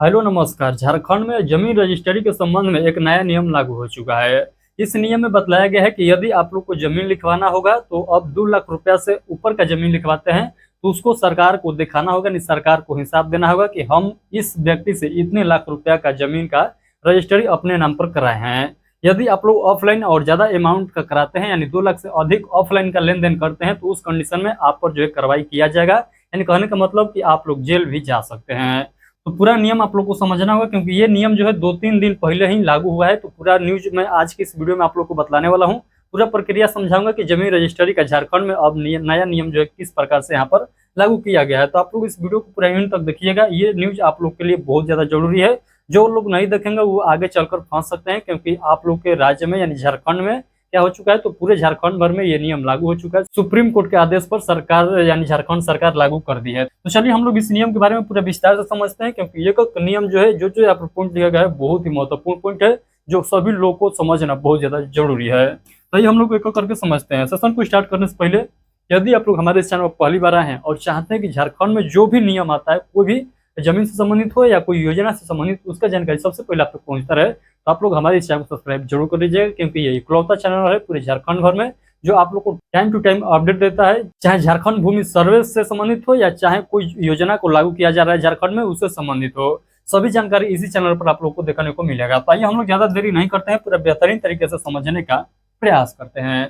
Hello नमस्कार। झारखंड में जमीन रजिस्ट्री के संबंध में एक नया नियम लागू हो चुका है। इस नियम में बतलाया गया है कि यदि आप लोग को जमीन लिखवाना होगा तो अब 2 लाख रुपया से ऊपर का जमीन लिखवाते हैं तो उसको सरकार को दिखाना होगा, नहीं सरकार को हिसाब देना होगा कि हम इस व्यक्ति से इतने लाख रुपया का जमीन का रजिस्ट्री अपने नाम पर कराए हैं। यदि आप लोग ऑफलाइन और ज्यादा अमाउंट का कराते हैं यानी 2 लाख से अधिक ऑफलाइन का लेन देन करते हैं तो उस कंडीशन में आप पर जो है कार्रवाई किया जाएगा। यानी कहने का मतलब कि आप लोग जेल भी जा सकते हैं। तो पूरा नियम आप लोग को समझना होगा क्योंकि ये नियम जो है 2-3 दिन पहले ही लागू हुआ है। तो पूरा न्यूज मैं आज की इस वीडियो में आप लोग को बतलाने वाला हूँ। पूरा प्रक्रिया समझाऊंगा कि जमीन रजिस्ट्री का झारखंड में अब नया नियम जो है किस प्रकार से यहाँ पर लागू किया गया है। तो आप लोग इस वीडियो को पूरा एंड तक देखिएगा। ये न्यूज आप लोग के लिए बहुत ज्यादा जरूरी है। जो लोग नहीं देखेंगे वो आगे चलकर फंस सकते हैं क्योंकि आप लोग के राज्य में यानी झारखंड में क्या हो चुका है, तो पूरे झारखंड भर में ये नियम लागू हो चुका है। सुप्रीम कोर्ट के आदेश पर सरकार यानी झारखंड सरकार लागू कर दी है। तो चलिए हम लोग इस नियम के बारे में पूरा विस्तार से समझते हैं क्योंकि ये नियम जो है जो यहाँ पर पॉइंट दिया गया है बहुत ही महत्वपूर्ण पॉइंट है जो सभी लोगों को समझना बहुत ज्यादा जरूरी है। तो ये हम लोग एक करके समझते हैं। सेशन को स्टार्ट करने से पहले यदि आप लोग हमारे इस चैनल पर पहली बार आए हैं और चाहते हैं कि झारखंड में जो भी नियम आता है कोई भी जमीन से संबंधित हो या कोई योजना से संबंधित उसका जानकारी सबसे पहले आप तक पहुंचता रहे तो आप लोग हमारे इस चैनल को सब्सक्राइब जरूर कर लीजिएगा क्योंकि ये इकलौता चैनल है पूरे झारखंड भर में जो आप लोग को टाइम टू टाइम अपडेट देता है, चाहे झारखंड भूमि सर्वे से संबंधित हो या चाहे कोई योजना को लागू किया जा रहा है झारखंड में उससे संबंधित हो। सभी जानकारी इसी चैनल पर आप लोग को देखने को मिलेगा। तो आइए हम लोग ज्यादा देरी नहीं करते हैं, पूरा बेहतरीन तरीके से समझने का प्रयास करते हैं।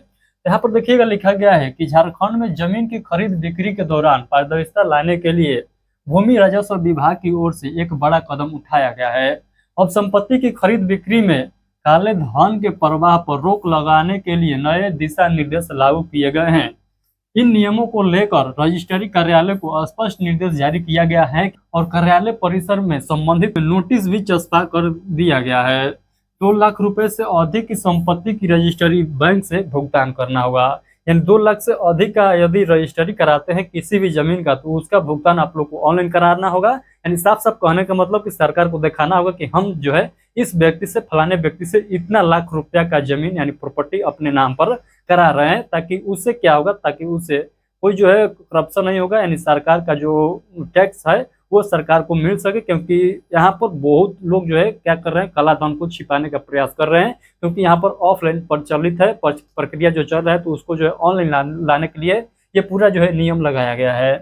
यहाँ पर देखिएगा लिखा गया है कि झारखंड में जमीन की खरीद बिक्री के दौरान पारदर्शिता लाने के लिए भूमि राजस्व विभाग की ओर से एक बड़ा कदम उठाया गया है। अब संपत्ति की खरीद बिक्री में काले धन के प्रवाह पर रोक लगाने के लिए नए दिशा निर्देश लागू किए गए हैं। इन नियमों को लेकर रजिस्ट्री कार्यालय को स्पष्ट निर्देश जारी किया गया है और कार्यालय परिसर में संबंधित नोटिस भी चस्पा कर दिया गया है। 2 लाख रुपए से अधिक की संपत्ति की रजिस्ट्री बैंक से भुगतान करना होगा। यानी 2 लाख से अधिक का यदि रजिस्ट्री कराते हैं किसी भी जमीन का तो उसका भुगतान आप लोग को ऑनलाइन कराना होगा। यानी साफ साफ कहने का मतलब कि सरकार को दिखाना होगा कि हम जो है इस व्यक्ति से फलाने व्यक्ति से इतना लाख रुपया का जमीन यानी प्रॉपर्टी अपने नाम पर करा रहे हैं ताकि उससे क्या होगा, ताकि उससे कोई जो है करप्शन नहीं होगा। यानी सरकार का जो टैक्स है वो सरकार को मिल सके क्योंकि यहाँ पर बहुत लोग जो है क्या कर रहे हैं, काला धन को छिपाने का प्रयास कर रहे हैं क्योंकि यहाँ पर ऑफलाइन प्रचलित है प्रक्रिया जो चल रहा है तो उसको जो है ऑनलाइन लाने के लिए ये पूरा जो है नियम लगाया गया है।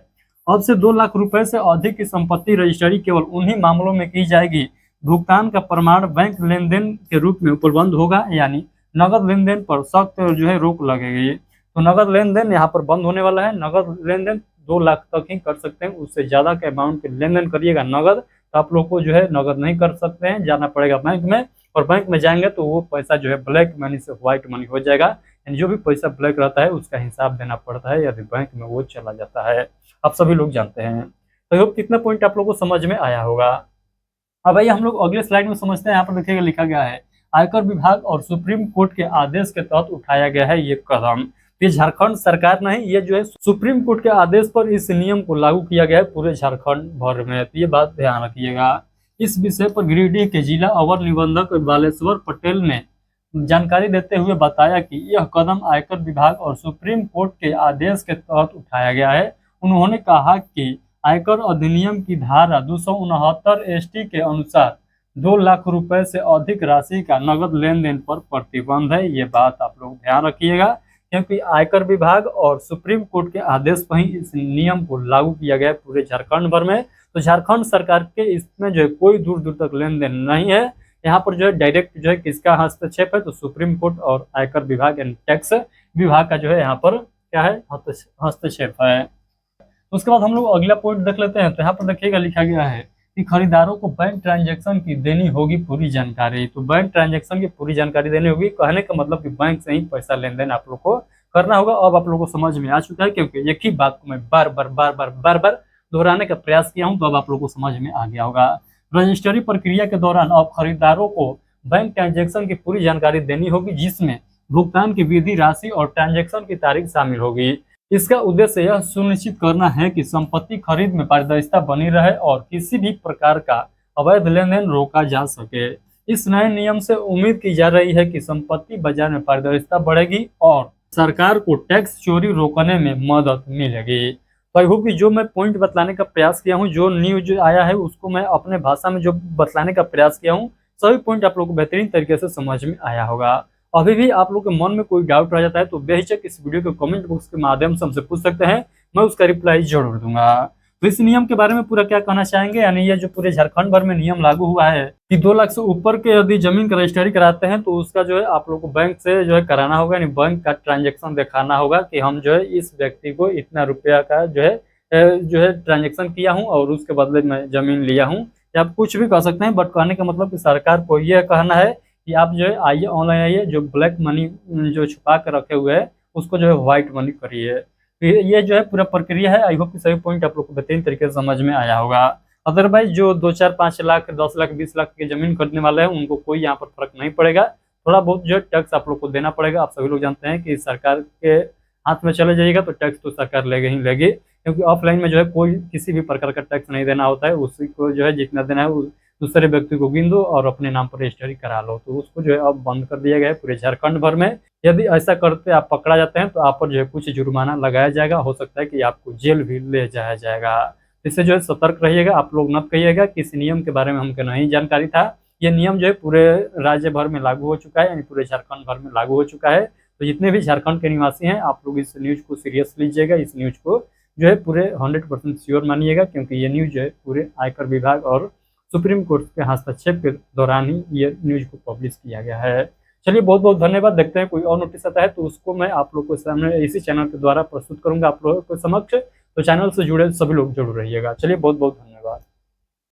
अब से 2 लाख रुपए से अधिक की संपत्ति रजिस्ट्री केवल उन्हीं मामलों में की जाएगी भुगतान का प्रमाण बैंक लेन देन के रूप में उपलब्ध होगा। यानी नगद लेन देन पर सख्त जो है रोक लगेगी। तो नगद लेन देन यहाँ पर बंद होने वाला है। नगद लेन देन 2 लाख तक ही कर सकते हैं, उससे ज्यादा के अमाउंट के लेन देन करिएगा नगद तो आप लोग को जो है नगद नहीं कर सकते हैं, जाना पड़ेगा बैंक में। और बैंक में जाएंगे तो वो पैसा जो है ब्लैक मनी से व्हाइट मनी हो जाएगा। यानी जो भी पैसा ब्लैक रहता है उसका हिसाब देना पड़ता है यदि बैंक में वो चला जाता है। आप सभी लोग जानते हैं। तो कितना पॉइंट आप लोग को समझ में आया होगा। अब आइए हम लोग अगले स्लाइड में समझते हैं। यहाँ पर देखिएगा लिखा गया है आयकर विभाग और सुप्रीम कोर्ट के आदेश के तहत उठाया गया है ये कदम। ये झारखंड सरकार नहीं, ये जो है सुप्रीम कोर्ट के आदेश पर इस नियम को लागू किया गया है पूरे झारखंड भर में। तो ये बात ध्यान रखिएगा। इस विषय पर गिरिडीह के जिला अवर निबंधक बालेश्वर पटेल ने जानकारी देते हुए बताया कि यह कदम आयकर विभाग और सुप्रीम कोर्ट के आदेश के तहत उठाया गया है। उन्होंने कहा कि आयकर अधिनियम की धारा 269 एसटी के अनुसार 2 लाख रुपए से अधिक राशि का नगद लेन देन पर प्रतिबंध है। ये बात आप लोग ध्यान रखिएगा क्योंकि आयकर विभाग और सुप्रीम कोर्ट के आदेश पर ही इस नियम को लागू किया गया है पूरे झारखंड भर में। तो झारखंड सरकार के इसमें जो है कोई दूर दूर तक लेन देन नहीं है। यहाँ पर जो है डायरेक्ट जो है किसका हस्तक्षेप है, तो सुप्रीम कोर्ट और आयकर विभाग यानी टैक्स विभाग का जो है यहाँ पर क्या है, हस्तक्षेप है। उसके बाद हम लोग अगला पॉइंट देख लेते हैं। तो यहाँ पर देखिएगा लिखा गया है कि खरीदारों को बैंक ट्रांजैक्शन की देनी होगी पूरी जानकारी। तो बैंक ट्रांजैक्शन की पूरी जानकारी देनी होगी, कहने का मतलब कि बैंक से ही पैसा लेन देन आप लोग को करना होगा। अब आप लोग को समझ में आ चुका है क्योंकि एक ही बात को मैं बार बार दोहराने का प्रयास किया हूँ तो अब आप लोग को समझ में आ गया होगा। रजिस्ट्री प्रक्रिया के दौरान अब खरीदारों को बैंक ट्रांजेक्शन की पूरी जानकारी देनी होगी जिसमें भुगतान की विधि, राशि और ट्रांजेक्शन की तारीख शामिल होगी। इसका उद्देश्य यह सुनिश्चित करना है कि संपत्ति खरीद में पारदर्शिता बनी रहे और किसी भी प्रकार का अवैध लेन देन रोका जा सके। इस नए नियम से उम्मीद की जा रही है कि संपत्ति बाजार में पारदर्शिता बढ़ेगी और सरकार को टैक्स चोरी रोकने में मदद मिलेगी। तो आई होप कि जो मैं पॉइंट बतलाने का प्रयास किया हूँ, जो न्यूज आया है उसको मैं अपने भाषा में जो बतलाने का प्रयास किया हूँ, सभी पॉइंट आप लोगों को बेहतरीन तरीके से समझ में आया होगा। अभी भी आप लोग के मन में कोई डाउट रह जाता है तो बेहिचक इस वीडियो के कमेंट बॉक्स के माध्यम से हमसे पूछ सकते हैं, मैं उसका रिप्लाई जरूर दूंगा। तो इस नियम के बारे में पूरा क्या कहना चाहेंगे, यानी ये जो पूरे झारखंड भर में नियम लागू हुआ है कि 2 लाख से ऊपर के यदि जमीन का रजिस्ट्री कराते हैं तो उसका जो है आप लोग को बैंक से जो है कराना होगा, यानी बैंक का ट्रांजेक्शन दिखाना होगा कि हम जो है इस व्यक्ति को इतना रुपया का जो है ट्रांजेक्शन किया हूँ और उसके बदले में जमीन लिया हूँ। या आप कुछ भी कह सकते हैं, बट कहने का मतलब कि सरकार को यह कहना है कि आप जो है आइए, ऑनलाइन आइए, जो ब्लैक मनी जो छुपा कर रखे हुए हैं उसको जो है व्हाइट मनी करिए। ये जो है पूरा प्रक्रिया है। आई होप कि सभी पॉइंट आप लोग को बेहतरीन तरीके से समझ में आया होगा। अदरवाइज जो 2 4 5 लाख 10 लाख 20 लाख की जमीन खरीदने वाले हैं उनको कोई यहाँ पर फर्क नहीं पड़ेगा। थोड़ा बहुत जो है टैक्स आप लोग को देना पड़ेगा। आप सभी लोग जानते हैं कि सरकार के हाथ में चले जाइएगा तो टैक्स तो सरकार लेगी ही लेगी, क्योंकि ऑफलाइन में जो है कोई किसी भी प्रकार का टैक्स नहीं देना होता है। उसी को जो है जितना देना है दूसरे व्यक्ति को गिन दो और अपने नाम पर रजिस्ट्री करा लो। तो उसको जो है अब बंद कर दिया गया है पूरे झारखंड भर में। यदि ऐसा करते आप पकड़ा जाते हैं तो आप पर जो है कुछ जुर्माना लगाया जाएगा, हो सकता है कि आपको जेल भी ले जाया जाएगा। इससे जो है सतर्क रहिएगा। आप लोग मत कहिएगा कि इस नियम के बारे में हमको नहीं जानकारी था। ये नियम जो है पूरे राज्य भर में लागू हो चुका है, यानी पूरे झारखंड भर में लागू हो चुका है। तो जितने भी झारखंड के निवासी हैं आप लोग इस न्यूज को सीरियस लीजिएगा। इस न्यूज को जो है पूरे 100% श्योर मानिएगा, क्योंकि ये न्यूज जो है पूरे आयकर विभाग और सुप्रीम कोर्ट के हस्तक्षेप के दौरान ही ये न्यूज को पब्लिश किया गया है। चलिए बहुत बहुत धन्यवाद। देखते हैं कोई और नोटिस आता है तो उसको मैं आप लोग को सामने इसी चैनल के द्वारा प्रस्तुत करूंगा आप लोगों के समक्ष। तो चैनल से जुड़े सभी लोग जरूर रहिएगा। चलिए बहुत बहुत धन्यवाद।